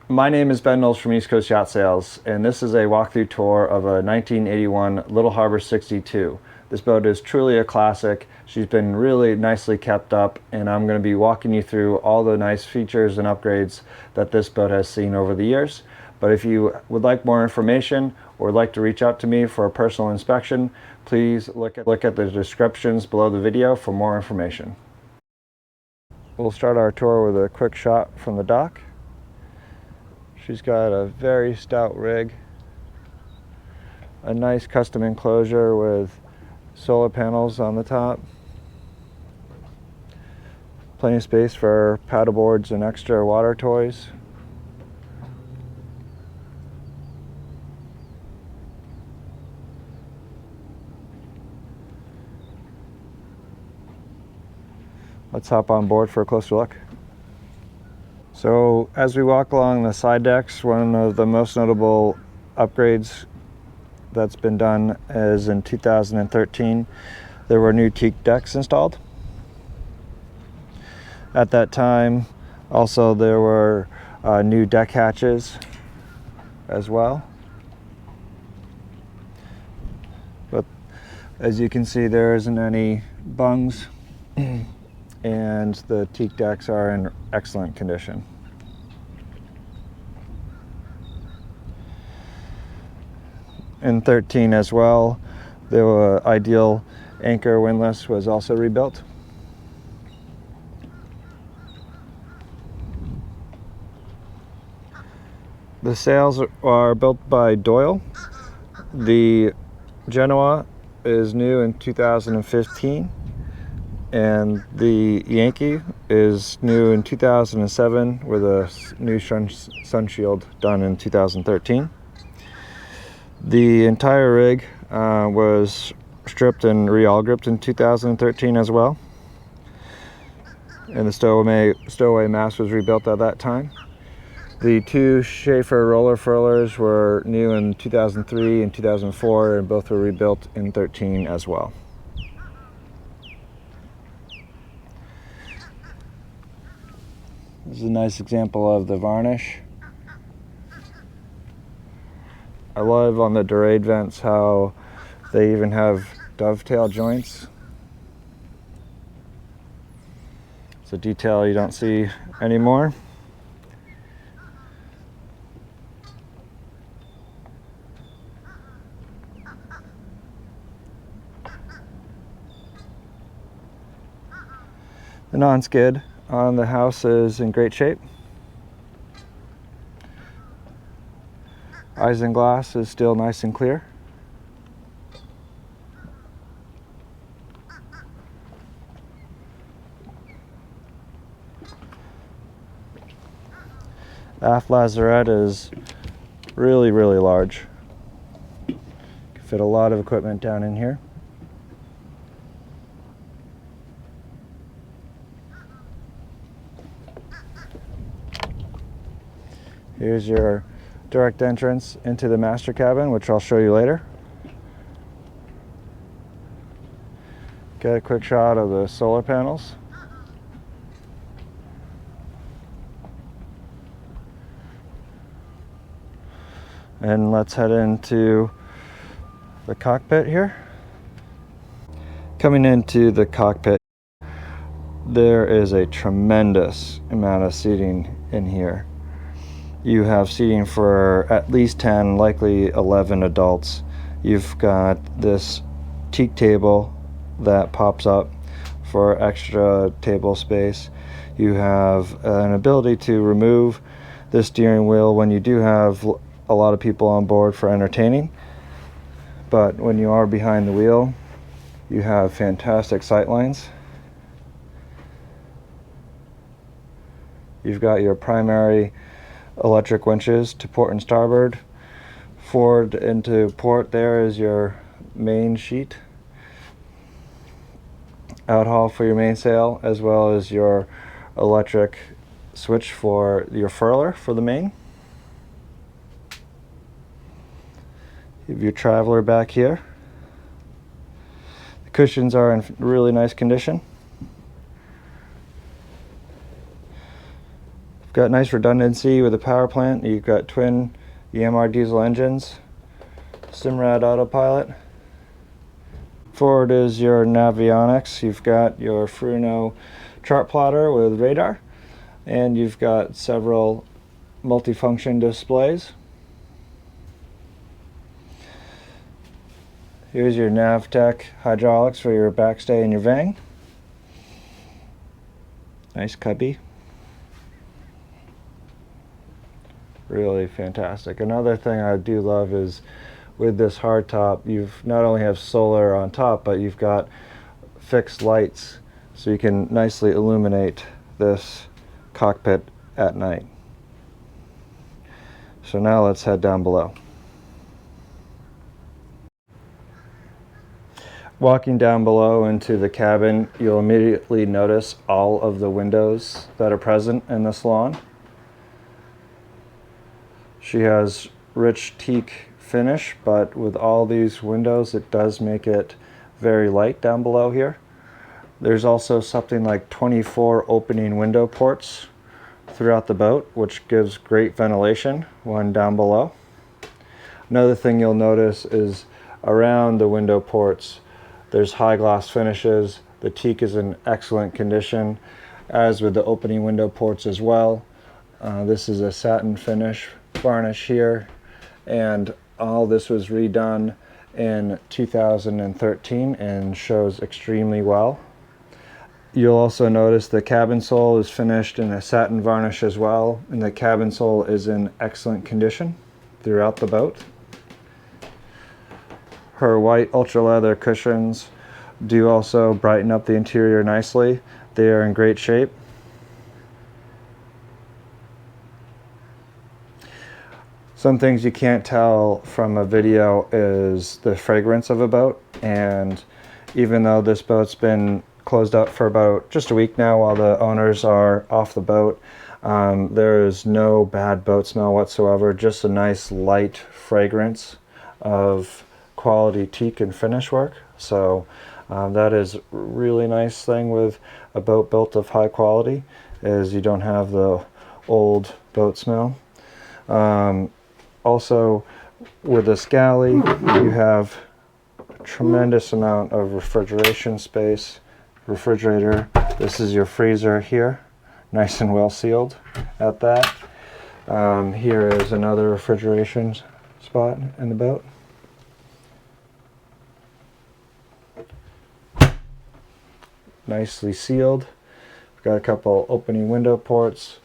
My name is Ben Knowles from East Coast Yacht Sales, and this is a walkthrough tour of a 1981 Little Harbor 62. This boat is truly a classic. She's been really nicely kept up, and I'm going to be walking you through all the nice features and upgrades that this boat has seen over the years. But if you would like more information or would like to reach out to me for a personal inspection, please look at the descriptions below the video for more information. We'll start our tour with a quick shot from the dock. She's got a very stout rig, a nice custom enclosure with solar panels on the top, plenty of space for paddleboards and extra water toys. Let's hop on board for a closer look. So as we walk along the side decks, one of the most notable upgrades that's been done is in 2013. There were new teak decks installed. At that time, also there were new deck hatches as well. But as you can see, there isn't any bungs and the teak decks are in excellent condition. In 13 as well, the ideal anchor windlass was also rebuilt. The sails are built by Doyle. The Genoa is new in 2015. And the Yankee is new in 2007 with a new sun shield done in 2013. The entire rig was stripped and re-all gripped in 2013 as well. And the stowaway mast was rebuilt at that time. The two Schaefer roller furlers were new in 2003 and 2004, and both were rebuilt in 13 as well. This is a nice example of the varnish. I love on the Dorade vents how they even have dovetail joints. It's a detail you don't see anymore. The non-skid on the house is in great shape. Isinglass is still nice and clear. Aft lazarette is really large. Can fit a lot of equipment down in here. Here's your direct entrance into the master cabin, which I'll show you later. Get a quick shot of the solar panels. And let's head into the cockpit here. Coming into the cockpit, there is a tremendous amount of seating in here. You have seating for at least 10, likely 11 adults. You've got this teak table that pops up for extra table space. You have an ability to remove the steering wheel when you do have a lot of people on board for entertaining. But when you are behind the wheel, you have fantastic sight lines. You've got your primary electric winches to port and starboard. Forward into port, there is your main sheet. Outhaul for your mainsail, as well as your electric switch for your furler for the main. You have your traveler back here. The cushions are in really nice condition. Got nice redundancy with the power plant. You've got twin EMR diesel engines, Simrad autopilot. Forward is your navionics. You've got your Fruno chart plotter with radar, and you've got several multifunction displays. Here's your Navtech hydraulics for your backstay and your vang. Nice cubby. Really fantastic. Another thing I do love is with this hardtop, you've not only have solar on top, but you've got fixed lights, so you can nicely illuminate this cockpit at night. So now let's head down below. Walking down below into the cabin, you'll immediately notice all of the windows that are present in this lawn. She has rich teak finish, but with all these windows, it does make it very light down below here. There's also something like 24 opening window ports throughout the boat, which gives great ventilation when down below. Another thing you'll notice is around the window ports, there's high gloss finishes. The teak is in excellent condition, as with the opening window ports as well. This is a satin finish varnish here, and all this was redone in 2013 and shows extremely well. You'll also notice the cabin sole is finished in a satin varnish as well, and the cabin sole is in excellent condition throughout the boat. Her white ultra leather cushions do also brighten up the interior nicely. They are in great shape. Some things you can't tell from a video is the fragrance of a boat, and even though this boat's been closed up for about just a week now while the owners are off the boat, there is no bad boat smell whatsoever, just a nice light fragrance of quality teak and finish work. So that is a really nice thing with a boat built of high quality, is you don't have the old boat smell. Also, with this galley, you have a tremendous amount of refrigeration space. Refrigerator, this is your freezer here, nice and well sealed at that. Here is another refrigeration spot in the boat. Nicely sealed. We've got a couple opening window ports,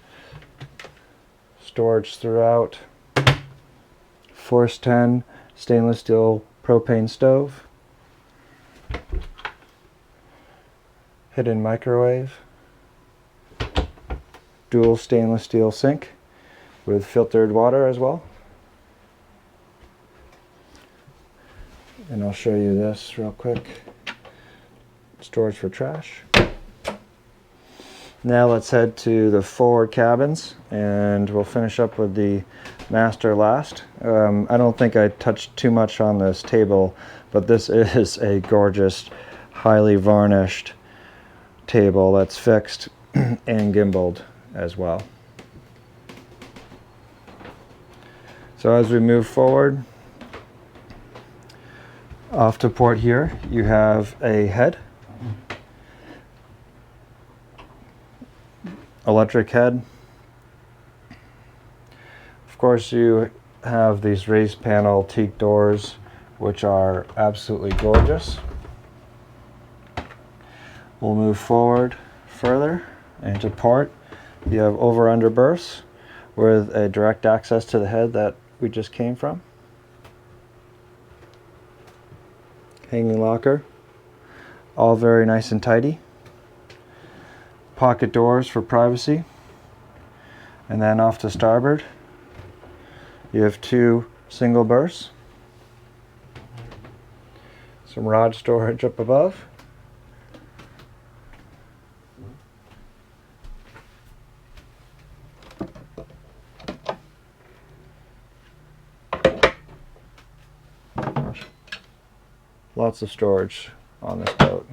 storage throughout. Force 10 stainless steel propane stove, hidden microwave, dual stainless steel sink with filtered water as well. And I'll show you this real quick. Storage for trash. Now let's head to the forward cabins, and we'll finish up with the master last. I don't think I touched too much on this table, but this is a gorgeous, highly varnished table that's fixed and gimbaled as well. So as we move forward, off to port here, you have a head. Electric head. Of course, you have these raised panel teak doors, which are absolutely gorgeous. We'll move forward further into port. You have over-under berths with a direct access to the head that we just came from. Hanging locker, all very nice and tidy. Pocket doors for privacy. And then off to starboard, you have two single berths. Some rod storage up above. Lots of storage on this boat.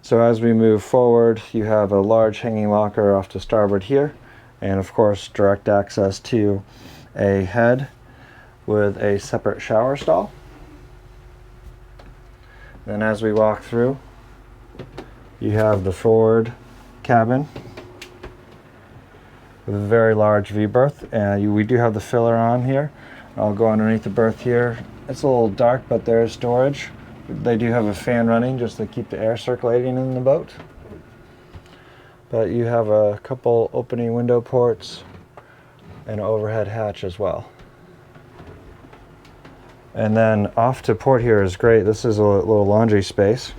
So as we move forward, you have a large hanging locker off to starboard here, and of course direct access to a head with a separate shower stall. Then as we walk through, you have the forward cabin with a very large V-berth, and we do have the filler on here. I'll go underneath the berth here. It's a little dark, but there's storage. They do have a fan running just to keep the air circulating in the boat. But you have a couple opening window ports and an overhead hatch as well. And then off to port here is great. This is a little laundry space.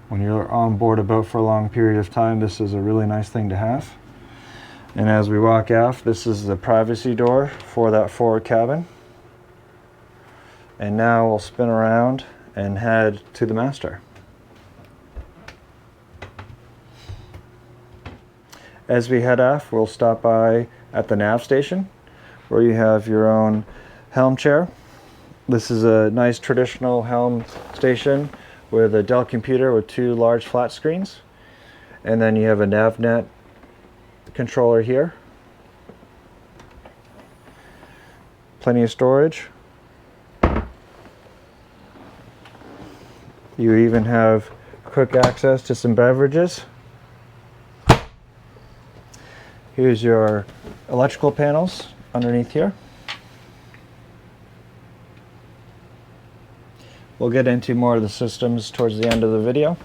When you're on board a boat for a long period of time, this is a really nice thing to have. And as we walk aft, this is the privacy door for that forward cabin. And now we'll spin around and head to the master. As we head aft, we'll stop by at the nav station, where you have your own helm chair. This is a nice traditional helm station with a Dell computer with 2 large flat screens. And then you have a NavNet controller here. Plenty of storage. You even have quick access to some beverages. Here's your electrical panels underneath here. We'll get into more of the systems towards the end of the video.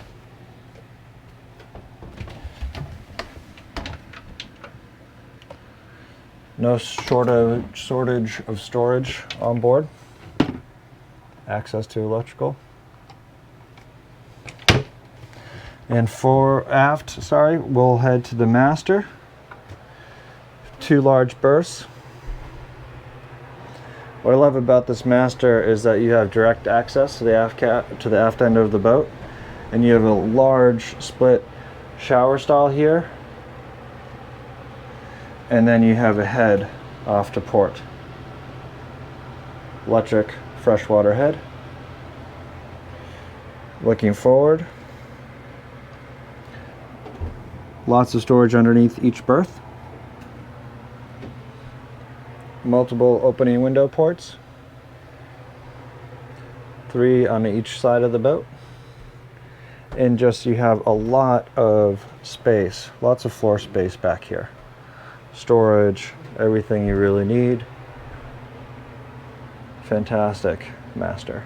No shortage of storage on board. Access to electrical. And we'll head to the master. 2 large berths. What I love about this master is that you have direct access to the aft end of the boat, and you have a large split shower stall here, and then you have a head off to port. Electric freshwater head. Looking forward, lots of storage underneath each berth. Multiple opening window ports, 3 on each side of the boat, and you have a lot of space, lots of floor space back here. Storage, everything you really need. Fantastic master.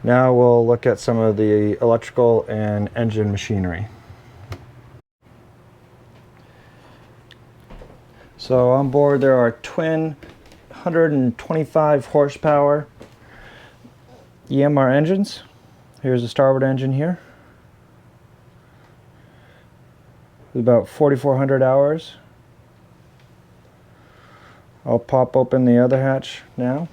Now we'll look at some of the electrical and engine machinery. So on board there are twin 125 horsepower EMR engines. Here's the starboard engine here. About 4,400 hours. I'll pop open the other hatch now.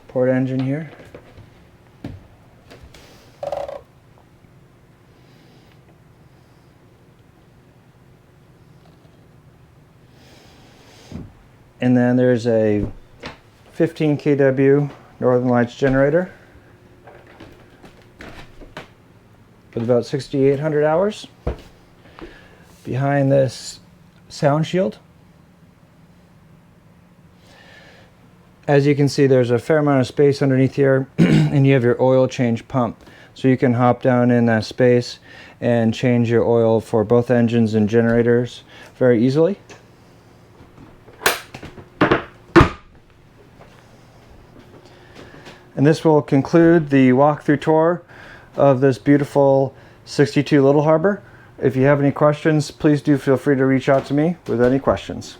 Port engine here. And then there's a 15 kW Northern Lights generator with about 6,800 hours. Behind this sound shield. As you can see, there's a fair amount of space underneath here, and you have your oil change pump. So you can hop down in that space and change your oil for both engines and generators very easily. And this will conclude the walkthrough tour of this beautiful 62 Little Harbor. If you have any questions, please do feel free to reach out to me with any questions.